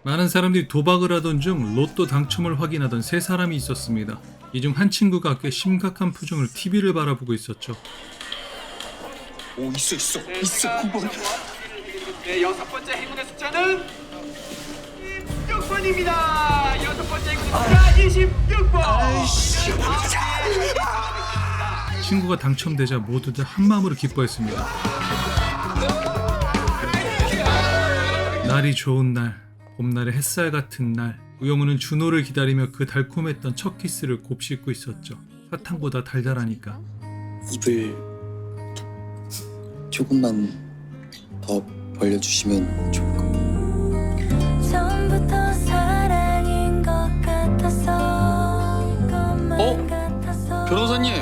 많은 사람들이 도박을 하던 중 로또 당첨을 확인하던 세 사람이 있었습니다. 이 중 한 친구가 꽤 심각한 표정을 TV를 바라보고 있었죠. 오, 있어 9번. 네, 여섯 번째 행운의 숫자는 26번입니다. 여섯 번째 행운의 숫자 26번. 친구가 당첨되자 모두 다 한마음으로 기뻐했습니다. 날이 좋은 날, 봄날의 햇살 같은 날, 우영우는 준호를 기다리며 그 달콤했던 첫 키스를 곱씹고 있었죠. 사탕보다 달달하니까. 입을 조금만 더 벌려주시면 좋을 것 같아요. 처음부터 사랑인 것 같아서 변호사님,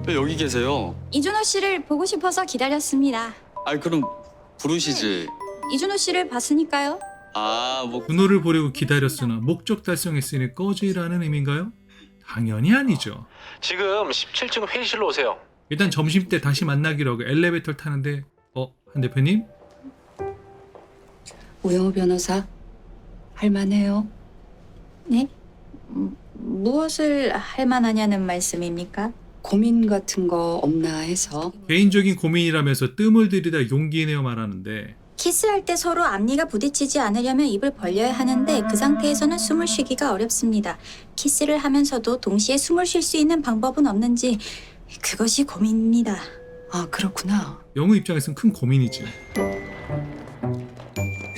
왜 여기 계세요? 이준호 씨를 보고 싶어서 기다렸습니다. 아니 그럼 부르시지. 이준호 씨를 봤으니까요. 뭐 준호를 보려고 기다렸으나 목적 달성했으니 꺼지라는 의미인가요? 당연히 아니죠. 지금 17층 회의실로 오세요. 일단 점심때 다시 만나기로 하고 엘리베이터를 타는데 한 대표님? 우영우 변호사, 할만해요? 네? 무엇을 할 만하냐는 말씀입니까? 고민 같은 거 없나 해서. 개인적인 고민이라면서 뜸을 들이다 용기 내어 말하는데 키스할 때 서로 앞니가 부딪히지 않으려면 입을 벌려야 하는데 그 상태에서는 숨을 쉬기가 어렵습니다. 키스를 하면서도 동시에 숨을 쉴 수 있는 방법은 없는지 그것이 고민입니다. 아, 그렇구나. 영우 입장에선 큰 고민이지.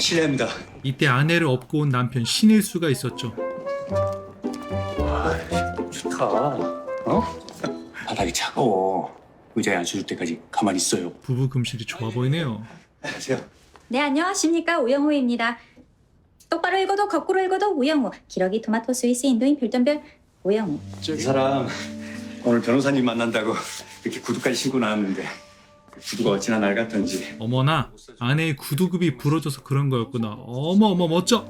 실례합니다. 이때 아내를 업고 온 남편 신일수가 있었죠. 좋다. 바닥이 차가워. 의자에 앉혀줄 때까지 가만히 있어요. 부부 금실이 좋아 보이네요. 안녕하세요. 네, 안녕하십니까. 우영우입니다. 똑바로 읽어도 거꾸로 읽어도 우영우. 기러기 토마토 스위스 인도인 별똥별 우영우. 이 사람 오늘 변호사님 만난다고 이렇게 구두까지 신고 나왔는데 구두가 어찌나 낡았던지. 어머나, 아내의 구두굽이 부러져서 그런 거였구나. 어머 멋져.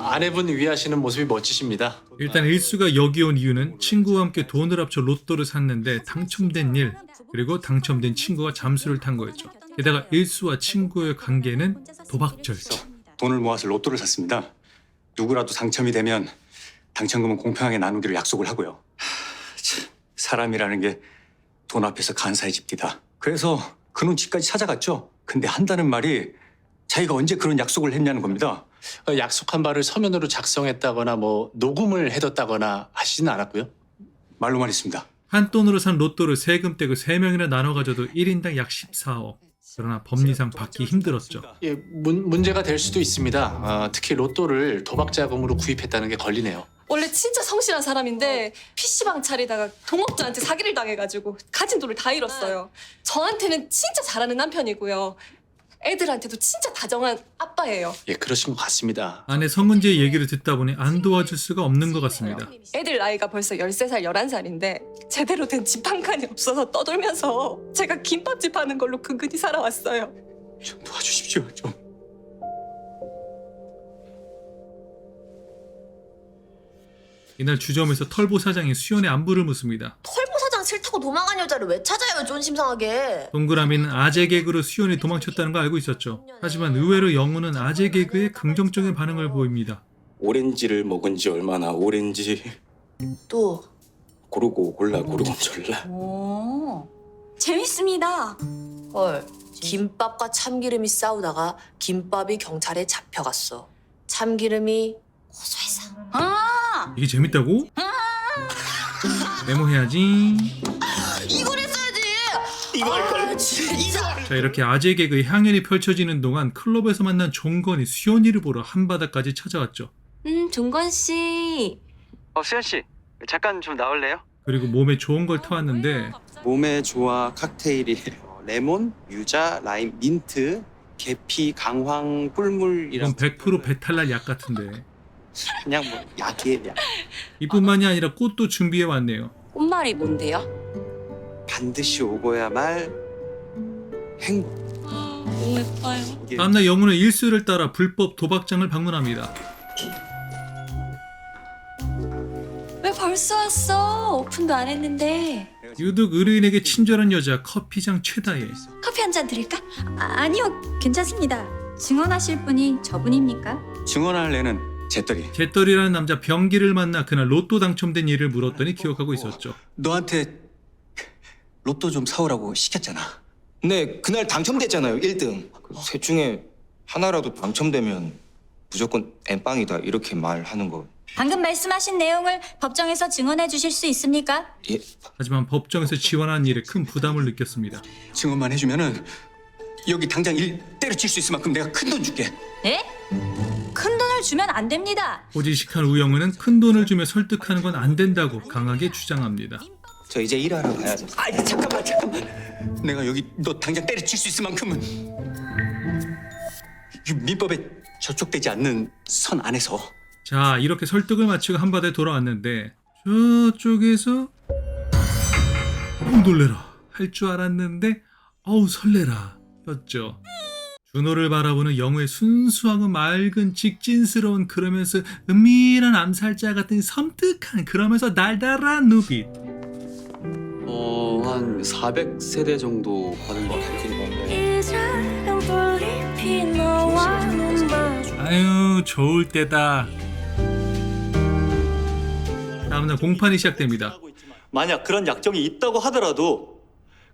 아내분 위하시는 모습이 멋지십니다. 일단 일수가 여기 온 이유는 친구와 함께 돈을 합쳐 로또를 샀는데 당첨된 일, 그리고 당첨된 친구가 잠수를 탄 거였죠. 게다가 일수와 친구의 관계는 도박절차. 돈을 모아서 로또를 샀습니다. 누구라도 당첨이 되면 당첨금은 공평하게 나누기로 약속을 하고요. 참, 사람이라는 게 돈 앞에서 간사해집니다. 그래서 그놈 집까지 찾아갔죠. 근데 한다는 말이 자기가 언제 그런 약속을 했냐는 겁니다. 약속한 바를 서면으로 작성했다거나 녹음을 해뒀다거나 하시지는 않았고요. 말로만 했습니다. 한 돈으로 산 로또를 세금 떼고 3명이나 나눠 가져도 1인당 약 14억. 그러나 법리상 받기 힘들었죠. 예, 문제가 될 수도 있습니다. 특히 로또를 도박 자금으로 구입했다는 게 걸리네요. 원래 진짜 성실한 사람인데 PC방 차리다가 동업자한테 사기를 당해가지고 가진 돈을 다 잃었어요. 저한테는 진짜 잘하는 남편이고요. 애들한테도 진짜 다정한 아빠예요. 예, 그러신 것 같습니다. 아내 성은지의 얘기를 듣다 보니 안 도와줄 수가 없는 것 같습니다. 애들 나이가 벌써 13살, 11살인데 제대로 된 집 한 칸이 없어서 떠돌면서 제가 김밥집 하는 걸로 근근히 살아왔어요. 좀 도와주십시오. 좀. 이날 주점에서 털보 사장이 수연의 안부를 묻습니다. 털보 사장 싫다고 도망간 여자를 왜 찾아요, 존심상하게. 동그라미는 아재 개그로 수연이 도망쳤다는 거 알고 있었죠. 하지만 의외로 영우는 아재 개그에 긍정적인 반응을 보입니다. 오렌지를 먹은 지 얼마나 오렌지 또. 고르고 골라 고르곤 졸라. 오, 재밌습니다. 헐, 김밥과 참기름이 싸우다가 김밥이 경찰에 잡혀갔어. 참기름이 고소해서. 이게 재밌다고? 메모해야지. 이걸 했어야지. 이걸 진짜. 자, 이렇게 아재 개그의 향연이 펼쳐지는 동안 클럽에서 만난 종건이 수연이를 보러 한바다까지 찾아왔죠. 종건 씨. 수연 씨, 잠깐 좀 나올래요? 그리고 몸에 좋은 걸 타왔는데 몸에 좋아 칵테일이 레몬, 유자, 라임, 민트, 계피, 강황, 꿀물 이건 이런 100% 배탈날 약 같은데. 그냥 뭐 약이에요. 약. 이뿐만이 아니라 꽃도 준비해 왔네요. 꽃말이 뭔데요? 반드시 오고야 말 행복. 너무 예뻐요. 이게 다음날 영우는 일수를 따라 불법 도박장을 방문합니다. 왜 벌써 왔어? 오픈도 안 했는데. 유독 의뢰인에게 친절한 여자 커피장 최다혜. 커피 한 잔 드릴까? 아니요, 괜찮습니다. 증언하실 분이 저분입니까? 증언할 애는 재떨이. 재떨이라는 남자 병기를 만나 그날 로또 당첨된 일을 물었더니 기억하고 있었죠. 너한테 로또 좀 사오라고 시켰잖아. 네, 그날 당첨됐잖아요. 1등. 셋 중에 하나라도 당첨되면 무조건 엠빵이다 이렇게 말하는 거. 방금 말씀하신 내용을 법정에서 증언해 주실 수 있습니까? 예. 하지만 법정에서 지원한 일에 큰 부담을 느꼈습니다. 증언만 해주면은 여기 당장 일 때려칠 수 있을 만큼 내가 큰 돈 줄게. 네? 큰 돈을 주면 안 됩니다. 호지식한 우영우는 큰 돈을 주며 설득하는 건 안 된다고 강하게 주장합니다. 저 이제 일하러 가야죠. 아니 잠깐만. 내가 여기 너 당장 때려칠 수 있을 만큼은 이 민법에 저촉되지 않는 선 안에서. 자, 이렇게 설득을 마치고 한바다에 돌아왔는데 저쪽에서 놀래라 할 줄 알았는데 어우 설레라 였죠. 준호를 바라보는 영우의 순수하고 맑은 직진스러운 그러면서 은밀한 암살자 같은 섬뜩한 그러면서 달달한 눈빛. 한 400세대 정도 받은 것 같아요. 이 작은 볼잎이 너와 눈 마주 아유 좋을 때다. 다음날 공판이 시작됩니다. 만약 그런 약정이 있다고 하더라도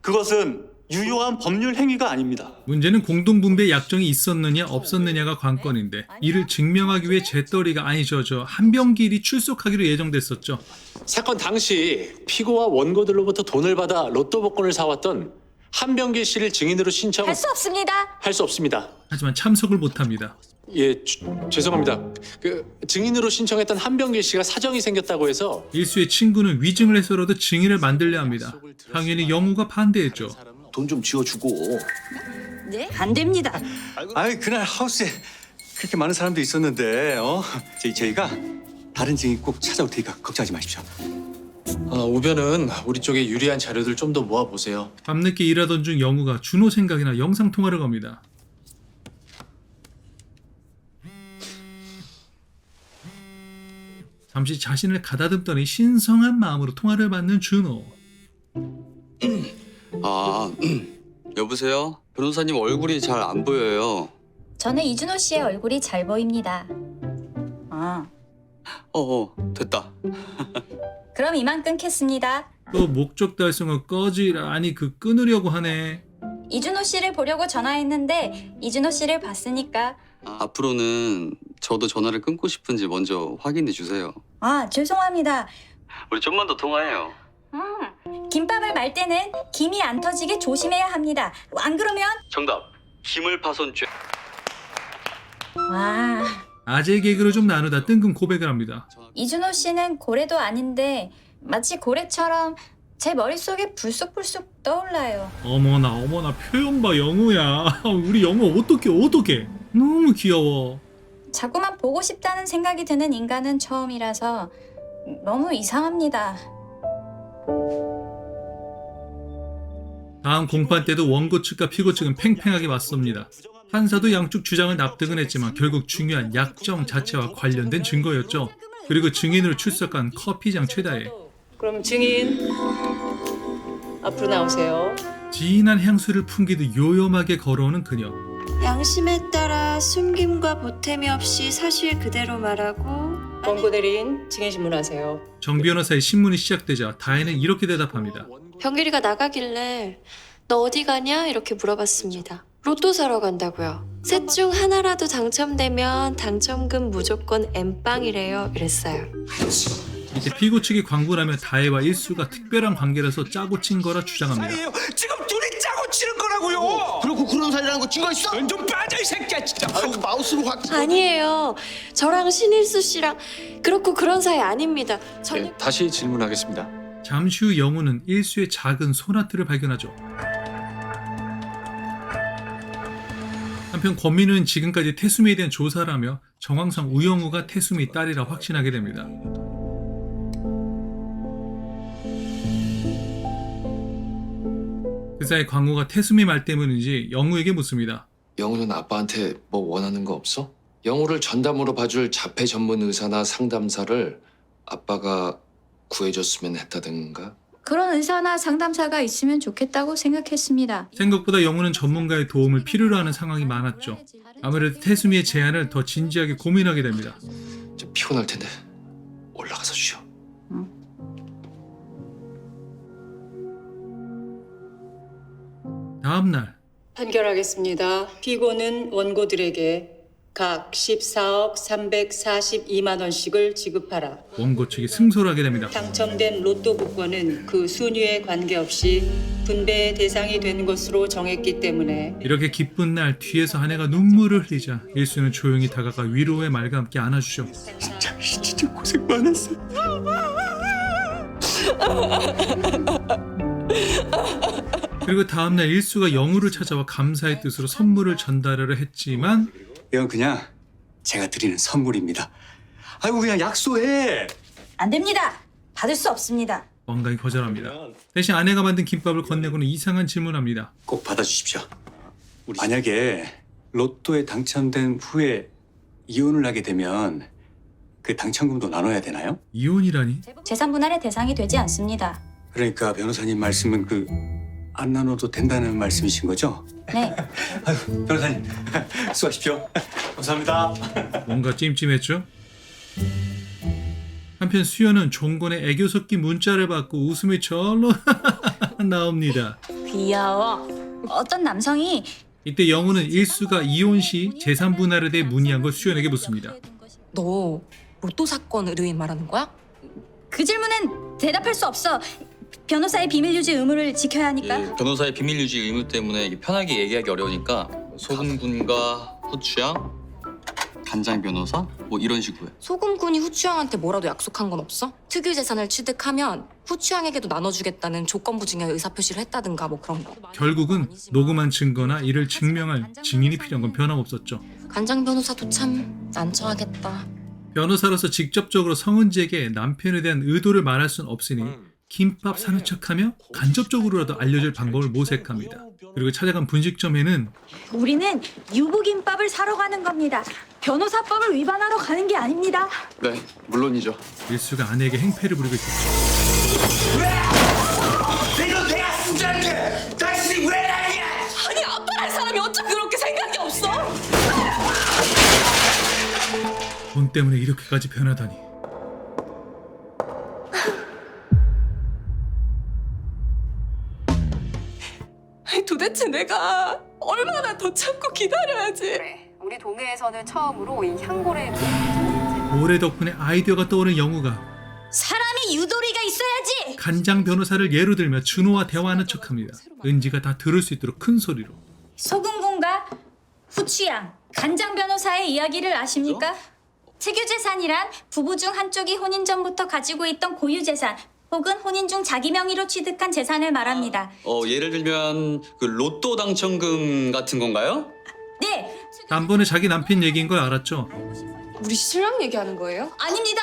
그것은 유효한 법률 행위가 아닙니다. 문제는 공동분배 약정이 있었느냐 없었느냐가 관건인데 이를 증명하기 위해 재떨이가 아니죠. 저 한병길이 출석하기로 예정됐었죠. 사건 당시 피고와 원고들로부터 돈을 받아 로또 복권을 사왔던 한병길 씨를 증인으로 신청... 할 수 없습니다. 할 수 없습니다. 하지만 참석을 못합니다. 예, 죄송합니다. 증인으로 신청했던 한병길 씨가 사정이 생겼다고 해서 일수의 친구는 위증을 해서라도 증인을 만들려 합니다. 당연히 영우가 반대했죠. 돈 좀 지어주고. 네? 안 됩니다. 아이 그날 하우스에 그렇게 많은 사람도 있었는데 저희가 다른 증인 꼭 찾아올 테니까 걱정하지 마십시오. 우변은 우리 쪽에 유리한 자료들 좀 더 모아보세요. 밤늦게 일하던 중 영우가 준호 생각이나 영상통화를 겁니다. 잠시 자신을 가다듬더니 신성한 마음으로 통화를 받는 준호. 여보세요? 변호사님 얼굴이 잘 안 보여요. 저는 이준호 씨의 얼굴이 잘 보입니다. 됐다. 그럼 이만 끊겠습니다. 또 목적 달성을 꺼지라. 아니 끊으려고 하네. 이준호 씨를 보려고 전화했는데 이준호 씨를 봤으니까. 앞으로는 저도 전화를 끊고 싶은지 먼저 확인해 주세요. 죄송합니다. 우리 좀만 더 통화해요. 김밥을 말 때는 김이 안 터지게 조심해야 합니다. 안 그러면 정답. 기물파손죄. 와. 아재 개그로 좀 나누다 뜬금 고백을 합니다. 이준호 씨는 고래도 아닌데 마치 고래처럼 제 머릿속에 불쑥불쑥 떠올라요. 어머나 표현 봐 영우야. 우리 영우 어떡해. 너무 귀여워. 자꾸만 보고 싶다는 생각이 드는 인간은 처음이라서 너무 이상합니다. 다음 공판 때도 원고 측과 피고 측은 팽팽하게 맞섭니다. 판사도 양쪽 주장을 납득은 했지만 결국 중요한 약정 자체와 관련된 증거였죠. 그리고 증인으로 출석한 커피장 최다혜. 그럼 증인 앞으로 나오세요. 진한 향수를 풍기듯 요염하게 걸어오는 그녀. 양심에 따라 숨김과 보탬이 없이 사실 그대로 말하고 원고 대리인 증인 신문하세요. 정 변호사의 신문이 시작되자 다혜는 이렇게 대답합니다. 병길이가 나가길래 너 어디 가냐 이렇게 물어봤습니다. 로또 사러 간다고요. 셋 중 하나라도 당첨되면 당첨금 무조건 엠빵이래요 이랬어요. 이제 피고 측이 광고를 하며 다혜와 일수가 특별한 관계라서 짜고 친 거라 주장합니다. 지금 둘이 짜고 치는 거라고요. 그렇고 그런 사이라는 거 증거 있어? 넌 좀 빠져 이 새끼야 진짜. 마우스로 확. 아니에요. 저랑 신일수 씨랑 그렇고 그런 사이 아닙니다. 저는 네, 다시 질문하겠습니다. 잠시 후 영우는 일수의 작은 소나트를 발견하죠. 한편 권민우는 지금까지 태수미에 대한 조사를 하며 정황상 우영우가 태수미 딸이라 확신하게 됩니다. 그 사이 광호가 태수미 말 때문인지 영우에게 묻습니다. 영우는 아빠한테 뭐 원하는 거 없어? 영우를 전담으로 봐줄 자폐 전문 의사나 상담사를 아빠가 구해줬으면 했다든가? 그런 의사나 상담사가 있으면 좋겠다고 생각했습니다. 생각보다 영우는 전문가의 도움을 필요로 하는 상황이 많았죠. 아무래도 태수미의 제안을 더 진지하게 고민하게 됩니다. 좀 피곤할 텐데 올라가서 쉬어. 다음 날 판결하겠습니다. 피고는 원고들에게 각 14억 342만 원씩을 지급하라. 원고 측이 승소를 하게 됩니다. 당첨된 로또 복권은 그 순위에 관계없이 분배의 대상이 된 것으로 정했기 때문에 이렇게 기쁜 날 뒤에서 아내가 눈물을 흘리자 일수는 조용히 다가가 위로의 말과 함께 안아주죠. 진짜 고생 많았어. 그리고 다음날 일수가 영우를 찾아와 감사의 뜻으로 선물을 전달하려 했지만 이건 그냥 제가 드리는 선물입니다. 아이고 그냥 약속해. 안 됩니다. 받을 수 없습니다. 완강히 거절합니다. 대신 아내가 만든 김밥을 건네고는 이상한 질문합니다. 꼭 받아주십시오. 만약에 로또에 당첨된 후에 이혼을 하게 되면 그 당첨금도 나눠야 되나요? 이혼이라니? 재산 분할의 대상이 되지 않습니다. 그러니까 변호사님 말씀은 그 안 나눠도 된다는 말씀이신 거죠? 네. 아유, 변호사님 수고하십시오. 감사합니다. 뭔가 찜찜했죠? 한편 수연은 종건의 애교 섞인 문자를 받고 웃음이 절로 나옵니다. 귀여워. 어떤 남성이 이때 영우는 일수가 이혼 시 재산 분할에 대해 문의한 걸 수연에게 묻습니다. 너 로또 사건 의뢰인 말하는 거야? 그 질문엔 대답할 수 없어. 변호사의 비밀 유지 의무를 지켜야 하니까. 변호사의 비밀 유지 의무 때문에 편하게 얘기하기 어려우니까 소금군과 후추양, 간장 변호사 뭐 이런 식으로 해. 소금군이 후추양한테 뭐라도 약속한 건 없어? 특유 재산을 취득하면 후추양에게도 나눠주겠다는 조건부 중에 의사표시를 했다든가 뭐 그런 거. 결국은 녹음한 증거나 이를 증명할 증인이 필요한 건 변함없었죠. 간장 변호사도 참 난처하겠다. 변호사로서 직접적으로 성은지에게 남편에 대한 의도를 말할 수는 없으니 김밥 사는 척하며 간접적으로라도 알려줄 방법을 모색합니다. 그리고 찾아간 분식점에는 우리는 유부김밥을 사러 가는 겁니다. 변호사법을 위반하러 가는 게 아닙니다. 네, 물론이죠. 일수가 아내에게 행패를 부리고 있었죠. 이거 내가 수자인데 당신이 왜 난리야? 아니 아빠랄 사람이 어쩜 그렇게 생각이 없어? 돈 때문에 이렇게까지 변하다니. 아니 도대체 내가 얼마나 더 참고 기다려야지. 그래. 우리 동네에서는 처음으로 이 향고래 모래 덕분에 아이디어가 떠오른 영우가 사람이 유도리가 있어야지. 간장 변호사를 예로 들며 준호와 대화하는 척합니다. 은지가 다 들을 수 있도록 큰 소리로. 소금공과 후추양, 간장 변호사의 이야기를 아십니까? 특유 재산이란 부부 중 한쪽이 혼인 전부터 가지고 있던 고유 재산 혹은 혼인 중 자기 명의로 취득한 재산을 말합니다. 예를 들면 그 로또 당첨금 같은 건가요? 네, 단번에 자기 남편 얘기인 걸 알았죠. 우리 신랑 얘기하는 거예요? 아닙니다.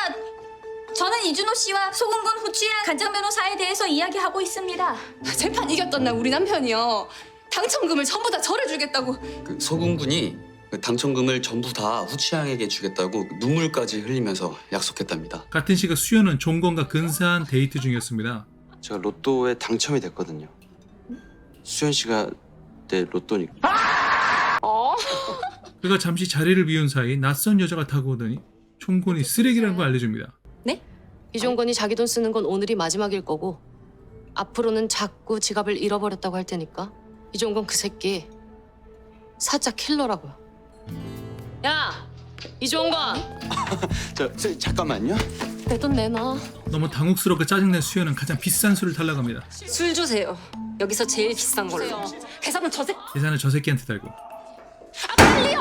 저는 이준호 씨와 소금군 후추양 간장 변호사에 대해서 이야기하고 있습니다. 재판 이겼던 날 우리 남편이요. 당첨금을 전부 다 저를 주겠다고. 그 소금군이 그 당첨금을 전부 다 후추양에게 주겠다고 눈물까지 흘리면서 약속했답니다. 같은 시각 수연은 종건과 근사한 데이트 중이었습니다. 제가 로또에 당첨이 됐거든요. 수현 씨가 내 로또니까. 그가 잠시 자리를 비운 사이 낯선 여자가 다가오더니 총곤이 쓰레기라는 걸 알려줍니다. 네? 이종건이 자기 돈 쓰는 건 오늘이 마지막일 거고 앞으로는 자꾸 지갑을 잃어버렸다고 할 테니까 이종건 그 새끼 사자 킬러라고요. 야! 이종건! 잠깐만요. 내 돈 내놔. 너무 당혹스럽고 짜증낸 수연은 가장 비싼 술을 달라고 합니다. 술 주세요. 여기서 제일 비싼 걸로. 계산은 저 새끼. 계산을 저 새끼한테 달고. 빨리요!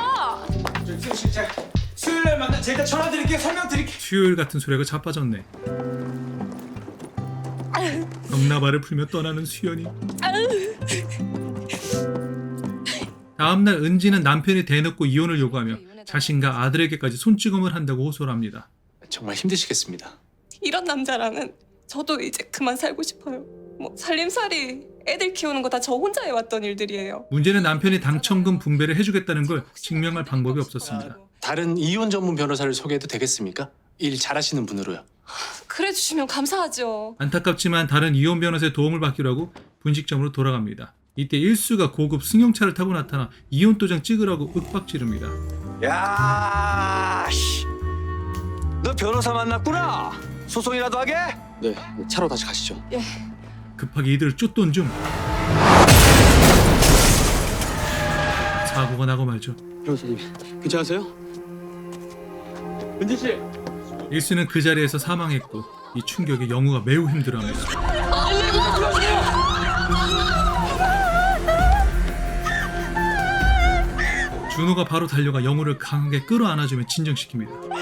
수요일날 만나 제가 전화 드릴게요. 설명 드릴게요. 수요일 같은 소리가 자빠졌네. 병나발을 풀며 떠나는 수연이. 다음날 은지는 남편이 대놓고 이혼을 요구하며 자신과 아들에게까지 손찌검을 한다고 호소를 합니다. 정말 힘드시겠습니다. 이런 남자랑은 저도 이제 그만 살고 싶어요. 뭐 살림살이 애들 키우는 거 다 저 혼자 해왔던 일들이에요. 문제는 남편이 당첨금 분배를 해주겠다는 걸 증명할 방법이 없었습니다. 다른 이혼 전문 변호사를 소개해도 되겠습니까? 일 잘하시는 분으로요. 그래 주시면 감사하죠. 안타깝지만 다른 이혼 변호사의 도움을 받기로 하고 분식점으로 돌아갑니다. 이때 일수가 고급 승용차를 타고 나타나 이혼 도장 찍으라고 윽박지릅니다. 야, 씨. 너 변호사 만났구나. 소송이라도 하게? 네, 차로 다시 가시죠. 급하게 이들을 쫓던 중 사고가 나고 말죠. 변호사님, 괜찮으세요? 은지 씨. 일수는 그 자리에서 사망했고 이 충격에 영우가 매우 힘들어합니다. 준호가 바로 달려가 영우를 강하게 끌어안아주며 진정시킵니다.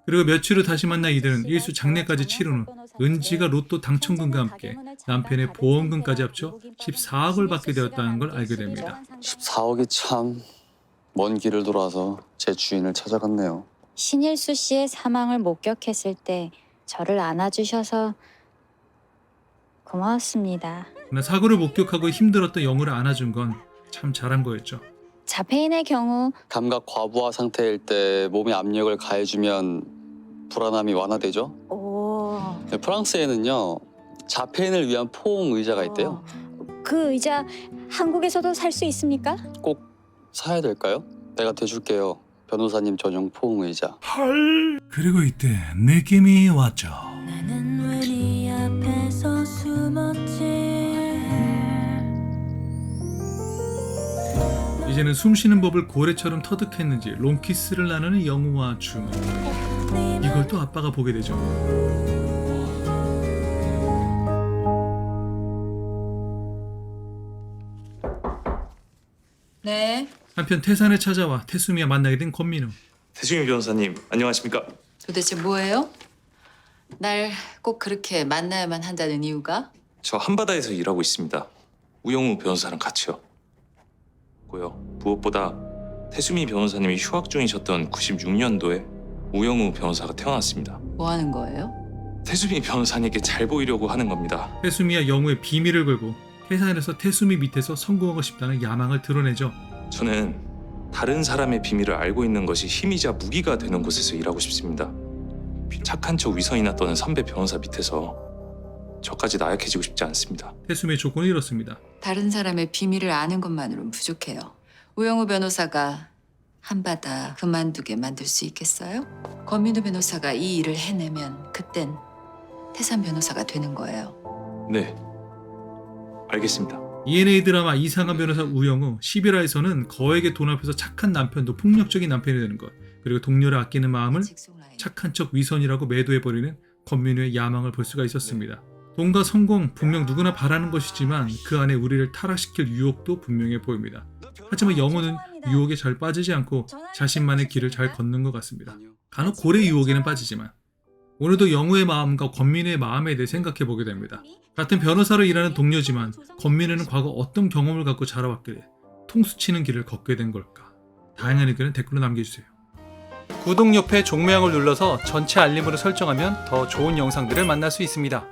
그리고 며칠 후 다시 만나 이들은 일수 장례까지 치른 후 은지가 로또 당첨금과 함께 남편의 보험금까지 합쳐 14억을 받게 되었다는 걸 알게 됩니다. 14억이 참 먼 길을 돌아서 제 주인을 찾아갔네요. 신일수 씨의 사망을 목격했을 때 저를 안아주셔서 고마웠습니다. 그러나 사고를 목격하고 힘들었던 영우를 안아준 건 참 잘한 거였죠. 자폐인의 경우 감각 과부하 상태일 때 몸에 압력을 가해주면 불안함이 완화되죠. 프랑스에는요 자폐인을 위한 포옹 의자가 있대요. 그 의자 한국에서도 살 수 있습니까? 꼭 사야 될까요? 내가 대줄게요. 변호사님 전용 포옹 의자. 그리고 이때 느낌이 왔죠. 이제는 숨쉬는 법을 고래처럼 터득했는지 롱키스를 나누는 영우와 준호. 이걸 또 아빠가 보게 되죠. 네. 한편 태산을 찾아와 태수미와 만나게 된 권민우. 태수미 변호사님, 안녕하십니까? 도대체 뭐예요? 날 꼭 그렇게 만나야만 한다는 이유가? 저 한바다에서 일하고 있습니다. 우영우 변호사랑 같이요. 무엇보다 태수미 변호사님이 휴학 중이셨던 96년도에 우영우 변호사가 태어났습니다. 뭐 하는 거예요? 태수미 변호사님께 잘 보이려고 하는 겁니다. 태수미와 영우의 비밀을 걸고 태산에서 태수미 밑에서 성공하고 싶다는 야망을 드러내죠. 저는 다른 사람의 비밀을 알고 있는 것이 힘이자 무기가 되는 곳에서 일하고 싶습니다. 착한 척 위선이나 떠는 선배 변호사 밑에서 저까지 나약해지고 싶지 않습니다. 태수미의 조건은 이렇습니다. 다른 사람의 비밀을 아는 것만으로는 부족해요. 우영우 변호사가 한바다 그만두게 만들 수 있겠어요? 권민우 변호사가 이 일을 해내면 그땐 태산 변호사가 되는 거예요. 네, 알겠습니다. ENA 드라마 이상한 변호사 우영우 11화에서는 거액의 돈 앞에서 착한 남편도 폭력적인 남편이 되는 것, 그리고 동료를 아끼는 마음을 착한 척 위선이라고 매도해버리는 권민우의 야망을 볼 수가 있었습니다. 돈과 성공 분명 누구나 바라는 것이지만 그 안에 우리를 타락시킬 유혹도 분명해 보입니다. 하지만 영우는 유혹에 잘 빠지지 않고 자신만의 길을 잘 걷는 것 같습니다. 간혹 고래 유혹에는 빠지지만 오늘도 영우의 마음과 권민우의 마음에 대해 생각해 보게 됩니다. 같은 변호사로 일하는 동료지만 권민우는 과거 어떤 경험을 갖고 자라왔길래 통수치는 길을 걷게 된 걸까? 다양한 의견을 댓글로 남겨주세요. 구독 옆에 종모양을 눌러서 전체 알림으로 설정하면 더 좋은 영상들을 만날 수 있습니다.